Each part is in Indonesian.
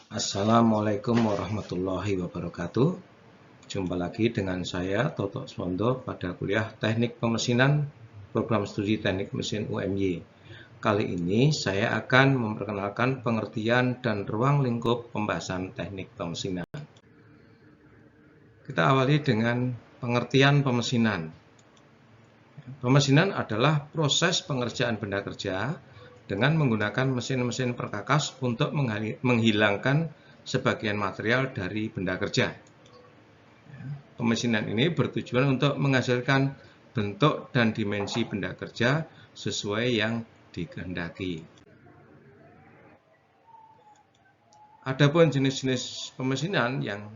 Assalamualaikum warahmatullahi wabarakatuh. Jumpa lagi dengan saya Toto Swondo pada kuliah Teknik Pemesinan Program Studi Teknik Mesin UMY. Kali ini saya akan memperkenalkan pengertian dan ruang lingkup pembahasan teknik pemesinan. Kita awali dengan pengertian pemesinan. Pemesinan adalah proses pengerjaan benda kerja dengan menggunakan mesin-mesin perkakas untuk menghilangkan sebagian material dari benda kerja. Pemesinan ini bertujuan untuk menghasilkan bentuk dan dimensi benda kerja sesuai yang dikehendaki. Adapun jenis-jenis pemesinan yang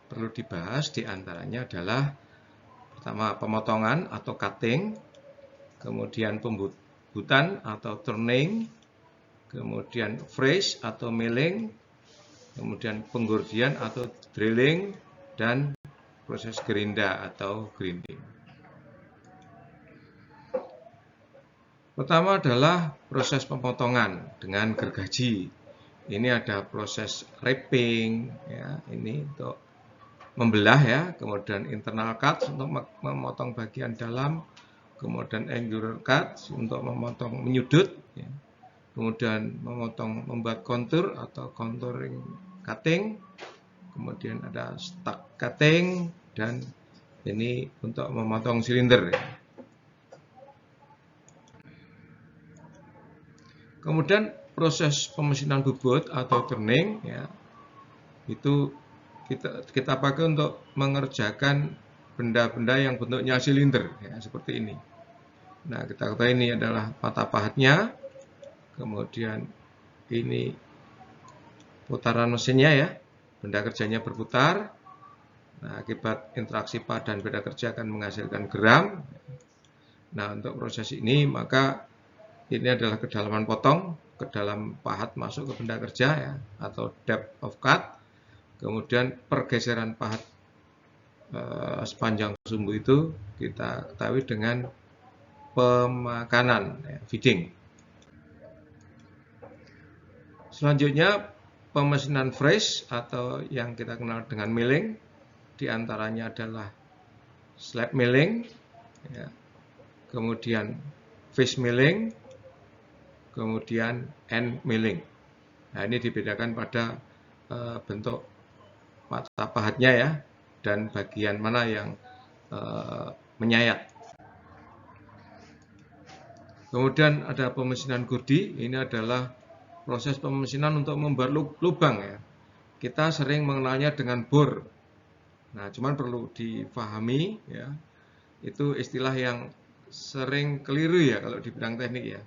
perlu dibahas diantaranya adalah pertama pemotongan atau cutting, kemudian pembutan atau turning, kemudian freeze atau milling, kemudian penggordian atau drilling, dan proses gerinda atau grinding. Pertama adalah proses pemotongan dengan gergaji. Ini ada proses wrapping, ya, ini untuk membelah ya, kemudian internal cut untuk memotong bagian dalam, kemudian angular cut untuk memotong menyudut, ya. Kemudian membuat kontur atau contouring cutting, kemudian ada stack cutting, dan ini untuk memotong silinder, ya. Kemudian proses pemesinan bubut atau turning, ya, itu kita pakai untuk mengerjakan benda-benda yang bentuknya silinder, ya, seperti ini. Nah, kita ketahui ini adalah patah pahatnya, kemudian ini putaran mesinnya, ya, benda kerjanya berputar. Nah, akibat interaksi pahat dan benda kerja akan menghasilkan geram. Nah, untuk proses ini maka ini adalah kedalaman potong, ke dalam pahat masuk ke benda kerja, ya, atau depth of cut. Kemudian pergeseran pahat sepanjang sumbu itu kita ketahui dengan pemakanan, ya, feeding. Selanjutnya pemesinan freeze atau yang kita kenal dengan milling, diantaranya adalah slab milling, ya, kemudian face milling, kemudian end milling. Nah, ini dibedakan pada bentuk patah pahatnya, ya, dan bagian mana yang menyayat. Kemudian ada pemesinan gurdi. Ini adalah proses pemesinan untuk membuat lubang, ya. Kita sering mengenalnya dengan bor. Nah, cuman perlu difahami, ya, itu istilah yang sering keliru, ya, kalau di bidang teknik, ya.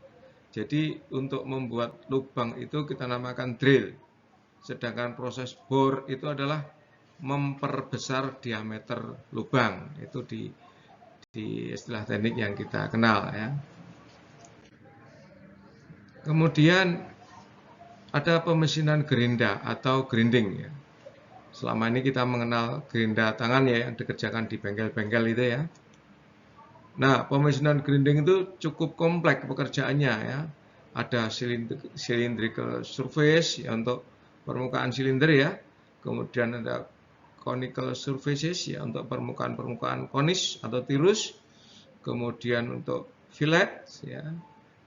Jadi untuk membuat lubang itu kita namakan drill. Sedangkan proses bor itu adalah memperbesar diameter lubang. Itu di istilah teknik yang kita kenal, ya. Kemudian ada pemesinan gerinda atau grinding, ya. Selama ini kita mengenal gerinda tangan, ya, yang dikerjakan di bengkel-bengkel itu, ya. Nah, pemesinan grinding itu cukup kompleks pekerjaannya, ya. Ada cylindrical surface, ya, untuk permukaan silinder, ya. Kemudian ada conical surfaces, ya, untuk permukaan-permukaan konis atau tirus. Kemudian untuk fillet, ya.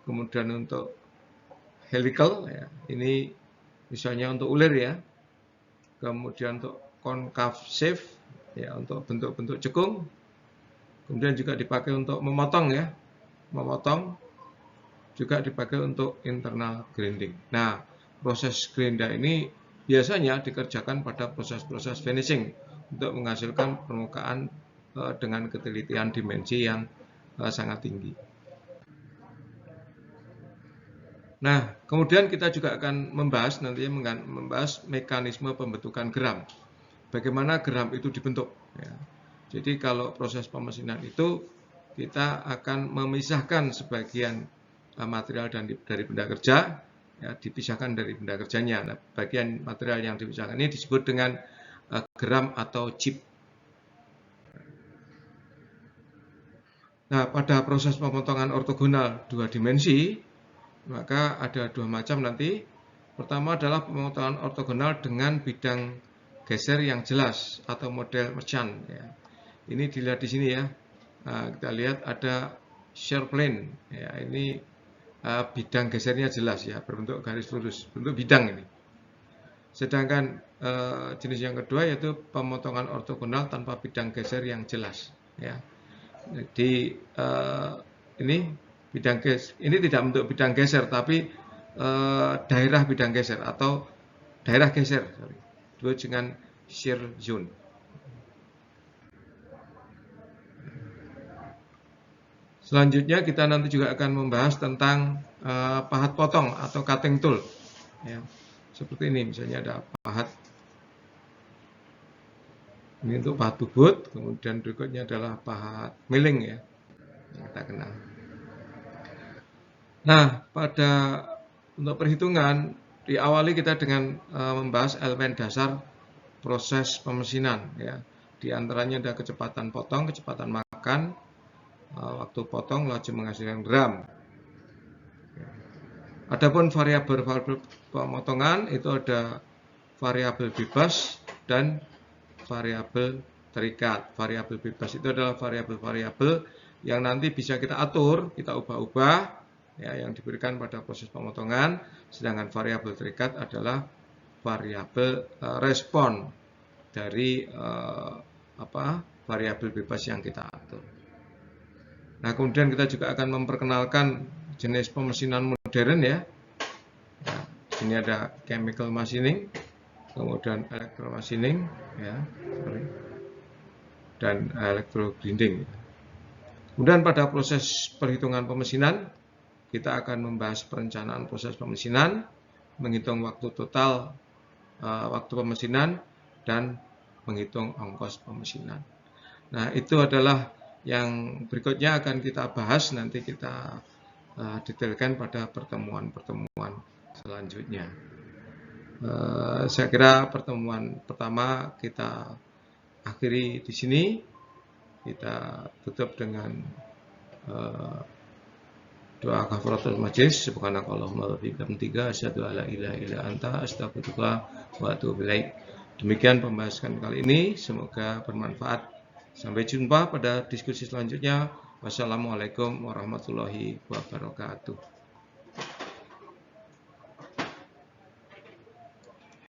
Kemudian untuk helical, ya. Ini misalnya untuk ulir, ya. Kemudian untuk concave shape, ya, untuk bentuk-bentuk cekung. Kemudian juga dipakai untuk memotong, ya. Memotong juga dipakai untuk internal grinding. Nah, proses gerinda ini biasanya dikerjakan pada proses-proses finishing untuk menghasilkan permukaan dengan ketelitian dimensi yang sangat tinggi. Nah, kemudian kita juga akan membahas mekanisme pembentukan geram. Bagaimana geram itu dibentuk, ya. Jadi kalau proses pemesinan itu kita akan memisahkan sebagian material dari benda kerja, ya, dipisahkan dari benda kerjanya. Nah, bagian material yang dipisahkan ini disebut dengan geram atau chip. Nah, pada proses pemotongan ortogonal dua dimensi, maka ada dua macam nanti. Pertama adalah pemotongan ortogonal dengan bidang geser yang jelas atau model merchant. Ya. Ini dilihat di sini ya. Nah, kita lihat ada shear plane. Ya, ini bidang gesernya jelas ya, berbentuk garis lurus, bentuk bidang ini. Sedangkan jenis yang kedua yaitu pemotongan ortogonal tanpa bidang geser yang jelas. Ya. Jadi ini bidang geser, ini tidak bentuk bidang geser, tapi daerah bidang geser atau daerah geser, disebut dengan shear zone. Selanjutnya kita nanti juga akan membahas tentang pahat potong atau cutting tool. Ya, seperti ini, misalnya ada pahat. Ini untuk pahat bubut, kemudian berikutnya adalah pahat milling ya, yang kita kenal. Nah, untuk perhitungan diawali kita dengan membahas elemen dasar proses pemesinan ya. Di antaranya ada kecepatan potong, kecepatan makan, waktu potong, laju menghasilkan gram. Adapun variabel pemotongan itu ada variabel bebas dan variabel terikat. Variabel bebas itu adalah variabel-variabel yang nanti bisa kita atur, kita ubah-ubah ya, yang diberikan pada proses pemotongan, sedangkan variabel terikat adalah variabel respon dari variabel bebas yang kita atur. Nah, kemudian kita juga akan memperkenalkan jenis pemesinan modern ya. Nah, sini ada chemical machining, kemudian electro machining ya, dan electro grinding. Kemudian pada proses perhitungan pemesinan kita akan membahas perencanaan proses pemesinan, menghitung waktu total waktu pemesinan, dan menghitung ongkos pemesinan. Nah, itu adalah yang berikutnya akan kita bahas, nanti kita detailkan pada pertemuan-pertemuan selanjutnya. Saya kira pertemuan pertama kita akhiri di sini. Kita tutup dengan doa kafaratul majlis. Subhanakallahumma wa bihamdika asyhadu an la ilaha illa anta astaghfiruka wa atubu ilaik. Demikian pembahasan kali ini, semoga bermanfaat. Sampai jumpa pada diskusi selanjutnya. Wassalamualaikum warahmatullahi wabarakatuh.